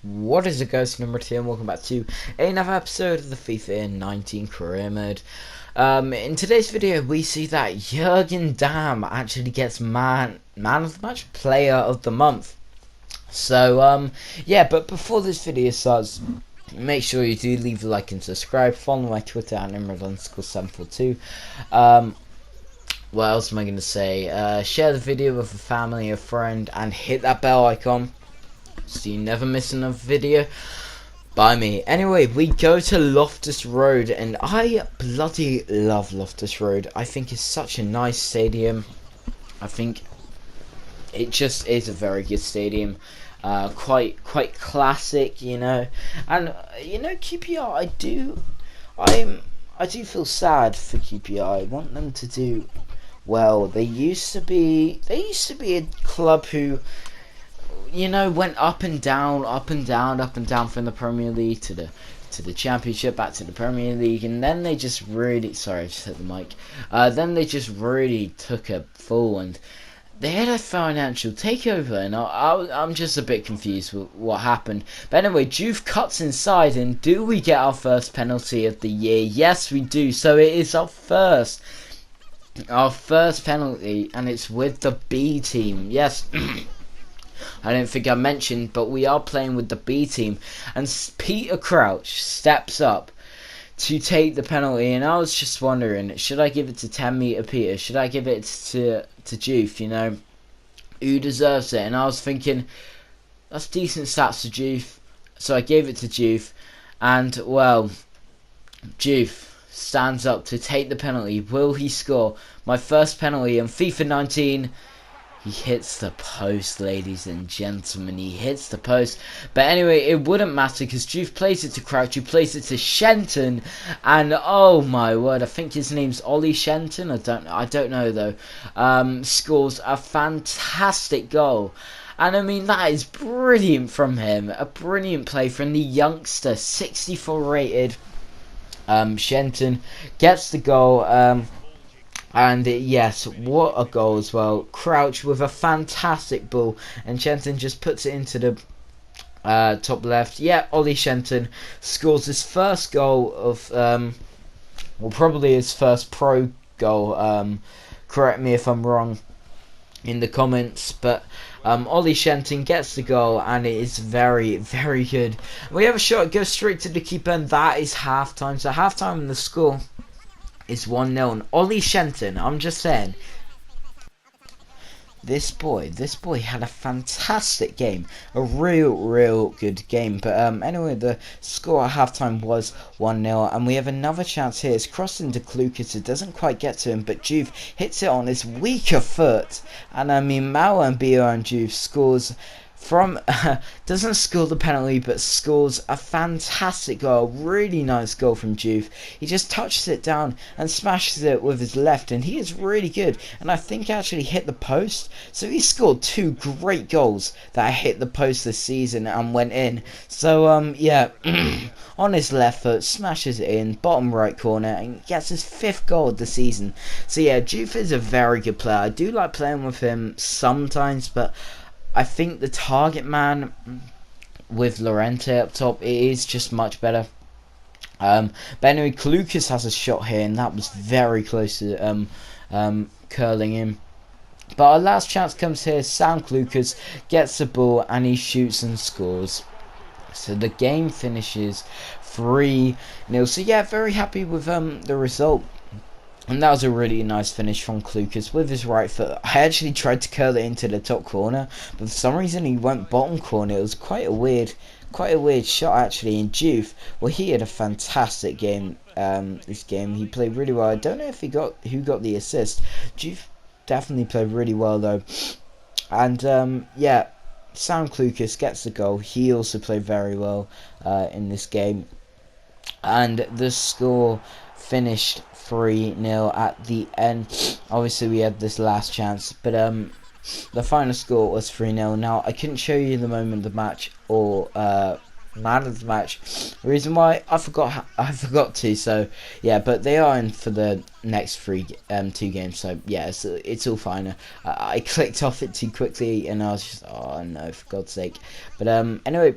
What is it, guys? Number 2, and welcome back to another episode of the FIFA 19 career mode. In today's video, we see that Jurgen Damm actually gets man of the match, player of the month. So, yeah, but before this video starts, make sure you do leave a like and subscribe. Follow my Twitter at Nimrod_742. What else am I going to say? Share the video with a family, a friend, and hit that bell icon so you never miss another video by me. Anyway, we go to Loftus Road, and I bloody love Loftus Road. I think it's such a nice stadium. I think it just is a very good stadium. Quite classic, you know. And QPR, I do feel sad for QPR. I want them to do well. They used to be a club who, you know, went up and down from the Premier League to the Championship, back to the Premier League, and then they just really, sorry, I just hit the mic. Then they just really took a fall, and they had a financial takeover, and I'm just a bit confused with what happened. But anyway, Juve cuts inside, and do we get our first penalty of the year? Yes, we do. So it is our first penalty, and it's with the B team. Yes. I don't think I mentioned, but we are playing with the B team, and Peter Crouch steps up to take the penalty, and I was just wondering, should I give it to 10-meter Peter? Should I give it to Juve? You know, who deserves it? And I was thinking, that's decent stats to Juve, so I gave it to Juve, and well, Juve stands up to take the penalty. Will he score? My first penalty in FIFA 19. He hits the post, ladies and gentlemen. He hits the post. But anyway, it wouldn't matter because Juve plays it to Crouch. He plays it to Shenton. And oh my word, I think his name's Ollie Shenton. I don't know though. Scores a fantastic goal. And I mean, that is brilliant from him. A brilliant play from the youngster. 64 rated. Shenton gets the goal. And yes, what a goal as well. Crouch with a fantastic ball, and Shenton just puts it into the top left. Yeah, Ollie Shenton scores his first goal of, well, probably his first pro goal. Correct me if I'm wrong in the comments, but Ollie Shenton gets the goal, and it is very, very good. We have a shot, goes straight to the keeper, and that is half time. So half time in the score is 1-0, and Ollie Shenton, I'm just saying, this boy had a fantastic game, a real good game. But anyway, the score at halftime was 1-0, and we have another chance here. It's crossed into Klukas. It doesn't quite get to him, but Juve hits it on his weaker foot, and I mean, Mao and Juve scores from, doesn't score the penalty, but scores a fantastic goal. Really nice goal from Juve. He just touches it down and smashes it with his left, and he is really good. And I think actually hit the post. So he scored 2 great goals that hit the post this season and went in. So yeah, on his left foot, smashes it in bottom right corner and gets his 5th goal of the season. So yeah, Juve is a very good player. I do like playing with him sometimes, but I think the target man with Llorente up top, it is just much better. But anyway, Klukas has a shot here, and that was very close to curling him. But our last chance comes here. Sam Klukas gets the ball, and he shoots and scores. So the game finishes 3-0. So yeah, very happy with the result. And that was a really nice finish from Klukas with his right foot. I actually tried to curl it into the top corner, but for some reason he went bottom corner. It was quite a weird shot actually. In Juve, well, he had a fantastic game. This game he played really well. I don't know if who got the assist. Juve definitely played really well though. And yeah, Sam Klukas gets the goal. He also played very well in this game. And the score finished 3-0 at the end. Obviously we had this last chance, but the final score was 3-0. Now I couldn't show you the moment of the match or man of the match. The reason why I forgot to. So yeah, but they are in for the next 2 games. So yeah, it's all fine. I clicked off it too quickly, and I was just, oh no, for God's sake. But anyway,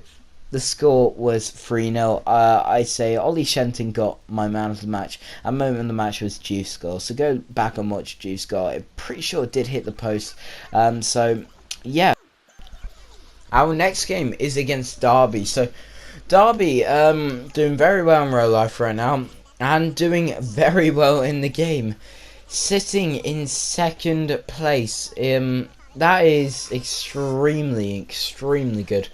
the score was 3-0. I say Ollie Shenton got my man of the match. At the moment the match was Juice goal. So go back and watch Juice goal. I'm pretty sure it did hit the post. So yeah. Our next game is against Derby. So Derby doing very well in real life right now and doing very well in the game. Sitting in second place. That is extremely good.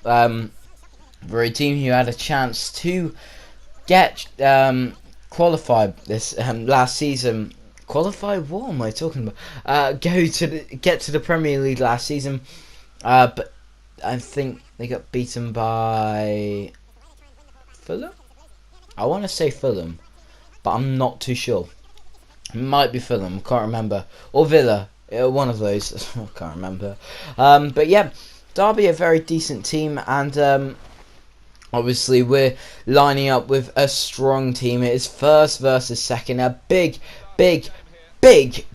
For a team who had a chance to get qualified this last season. Qualified? What am I talking about? Get to the Premier League last season, but I think they got beaten by Fulham. I want to say Fulham, but I'm not too sure. It might be Fulham. Can't remember, or Villa. One of those. I can't remember. But yeah, Derby a very decent team, and obviously we're lining up with a strong team. It is first versus second. A big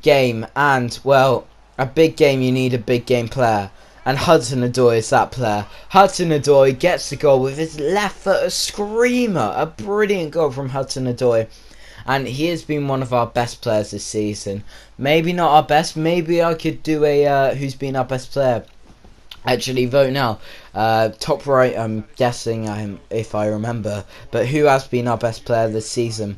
game, and well, a big game you need a big game player. And Hudson-Odoi is that player. Hudson-Odoi gets the goal with his left foot, a screamer. A brilliant goal from Hudson-Odoi. And he has been one of our best players this season. Maybe not our best. Maybe I could do a who's been our best player. Actually, vote now. Top right, I'm guessing if I remember. But who has been our best player this season?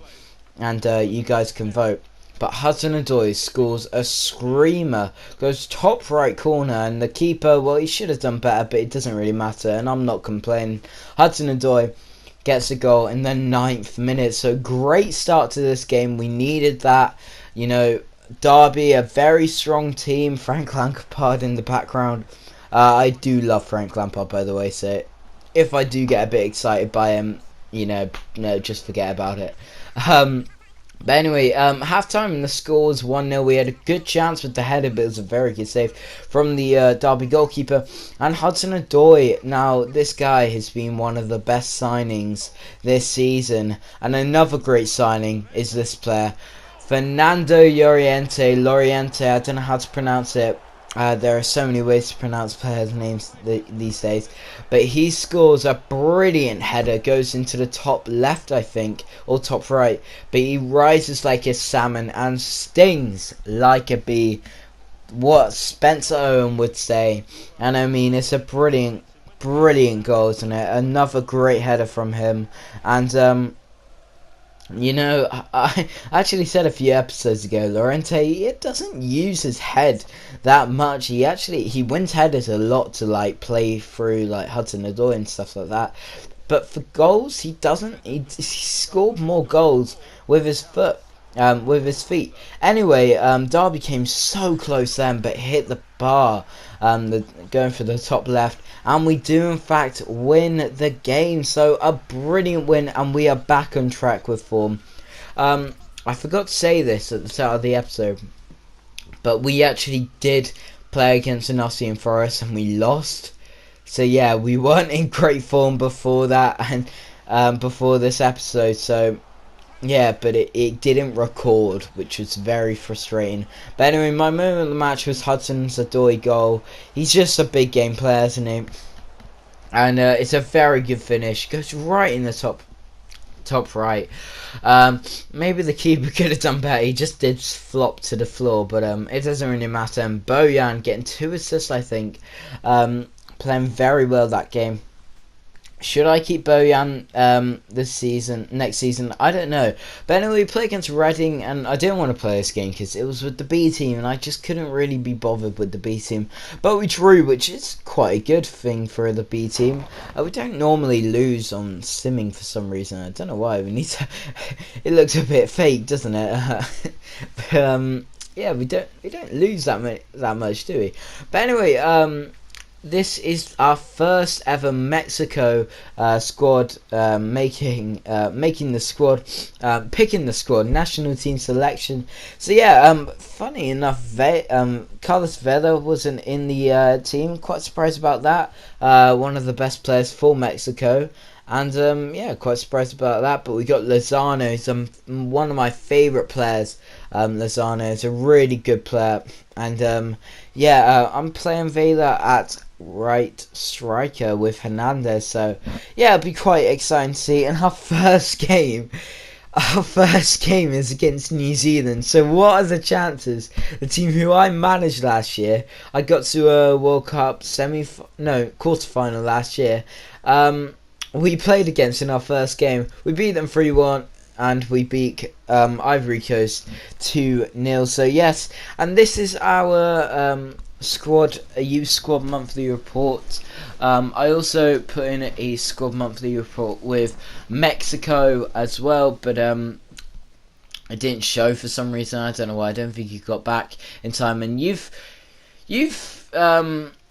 And you guys can vote. But Hudson-Odoi scores a screamer. Goes top right corner. And the keeper, well, he should have done better. But it doesn't really matter. And I'm not complaining. Hudson-Odoi gets a goal in the 9th minute. So great start to this game. We needed that. You know, Derby, a very strong team. Frank Lampard in the background. I do love Frank Lampard, by the way. So if I do get a bit excited by him, you know, no, just forget about it. But anyway, half time and the score was 1-0. We had a good chance with the header, but it was a very good save from the Derby goalkeeper. And Hudson-Odoi, now this guy has been one of the best signings this season. And another great signing is this player, Fernando Llorente. I don't know how to pronounce it. There are so many ways to pronounce players' names these days. But he scores a brilliant header. Goes into the top left, I think. Or top right. But he rises like a salmon and stings like a bee. What Spencer Owen would say. And I mean, it's a brilliant goal, isn't it? Another great header from him. And, you know, I actually said a few episodes ago, Llorente, it doesn't use his head that much. He wins headers a lot to like play through like Hudson-Odoi and stuff like that. But for goals, he doesn't. He scored more goals with his foot, with his feet. Anyway, Derby came so close then, but hit the bar. Going for the top left, and we do in fact win the game. So a brilliant win, and we are back on track with form. I forgot to say this at the start of the episode, but we actually did play against Nottingham Forest and we lost. So yeah, we weren't in great form before that, and before this episode. So yeah, but it didn't record, which was very frustrating. But anyway, my moment of the match was Hudson-Odoi goal. He's just a big game player, isn't he? And it's a very good finish. Goes right in the top right. Maybe the keeper could have done better. He just did flop to the floor, but it doesn't really matter. And Bojan getting 2 assists, I think. Playing very well that game. Should I keep Bojan next season? I don't know. But anyway, we play against Reading, and I didn't want to play this game because it was with the B team, and I just couldn't really be bothered with the B team. But we drew, which is quite a good thing for the B team. We don't normally lose on simming for some reason. I don't know why. We need to. It looks a bit fake, doesn't it? But, yeah, we don't lose that much, do we? But anyway, this is our first ever Mexico squad picking the squad national team selection. So yeah, funny enough, Carlos Vela wasn't in the team. Quite surprised about that. One of the best players for Mexico, And yeah, quite surprised about that. But we got Lozano, one of my favourite players. Lozano is a really good player, and yeah, I'm playing Vela at right striker with Hernandez. So yeah, it'll be quite exciting to see. And our first game is against New Zealand. So what are the chances? The team who I managed last year, I got to a World Cup quarterfinal last year. We played against in our first game. We beat them 3-1, and we beat Ivory Coast 2-0. So yes, and this is our a youth squad monthly report. I also put in a squad monthly report with Mexico as well, but it didn't show for some reason. I don't know why. I don't think he got back in time. And youth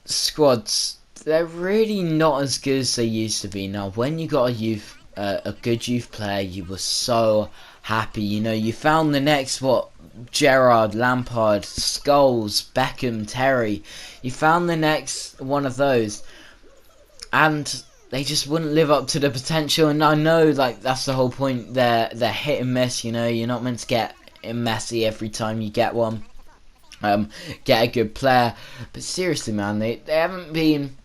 squads, they're really not as good as they used to be now. When you got a good youth player, you were so happy. You know, you found the next Gerrard, Lampard, Scholes, Beckham, Terry. You found the next one of those, and they just wouldn't live up to the potential. And I know, like, that's the whole point. They're hit and miss. You know, you're not meant to get messy every time you get one. Get a good player, but seriously, man, they haven't been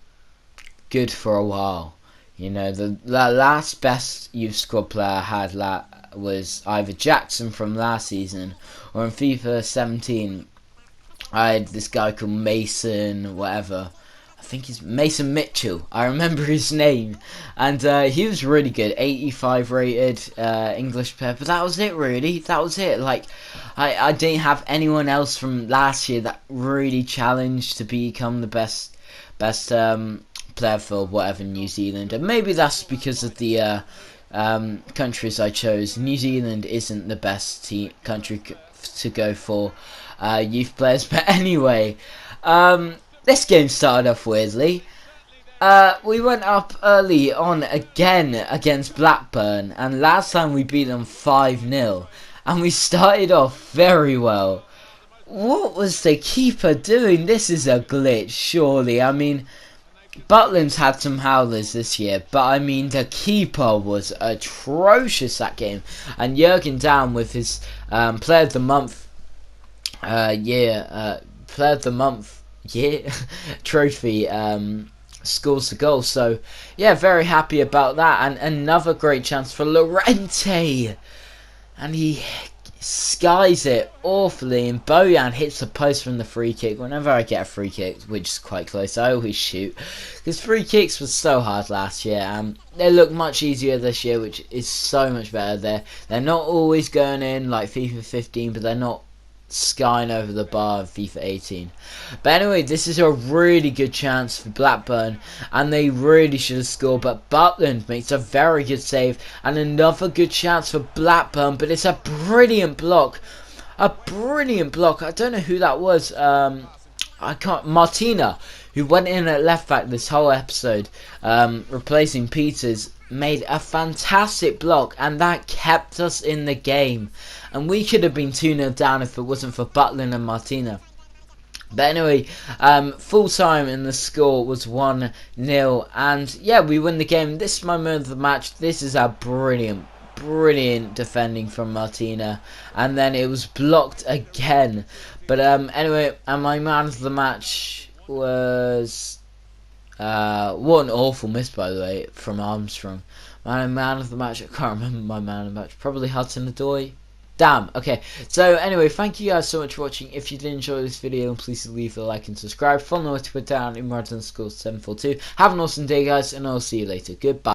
good for a while. You know, the last best youth squad player I had was either Jackson from last season, or in FIFA 17 I had this guy called Mason whatever. I think he's Mason Mitchell. I remember his name, and he was really good, 85 rated English player. But that was it, really. That was it. Like, I didn't have anyone else from last year that really challenged to become the best player for whatever New Zealand. And maybe that's because of the countries I chose. New Zealand isn't the best country to go for youth players. But anyway, this game started off weirdly. We went up early on again against Blackburn, and last time we beat them 5-0, and we started off very well. What was the keeper doing? This is a glitch, surely. I mean, Butland's had some howlers this year, but I mean, the keeper was atrocious that game. And Jurgen Damm with his Player of the Month trophy scores the goal. So yeah, very happy about that. And another great chance for Llorente, and he skies it awfully, and Bojan hits the post from the free kick. Whenever I get a free kick, which is quite close, I always shoot, because free kicks was so hard last year. They look much easier this year, which is so much better. They're not always going in like FIFA 15, but they're not skying over the bar of FIFA 18. But anyway, this is a really good chance for Blackburn, and they really should have scored, but Butland makes a very good save, and another good chance for Blackburn, but it's a brilliant block. I don't know who that was. Martina, who went in at left back this whole episode, replacing Peters, made a fantastic block, and that kept us in the game. And we could have been 2-0 down if it wasn't for Butland and Martina. But anyway, full time and the score was 1-0. And yeah, we win the game. This is my man of the match. This is a brilliant defending from Martina. And then it was blocked again. But anyway, and my man of the match was... what an awful miss, by the way, from Armstrong. My man of the match, I can't remember my man of the match. Probably Hudson-Odoi. Damn. Okay. So anyway, thank you guys so much for watching. If you did enjoy this video, please leave a like and subscribe. Follow me on Twitter at _742. Have an awesome day, guys, and I'll see you later. Goodbye.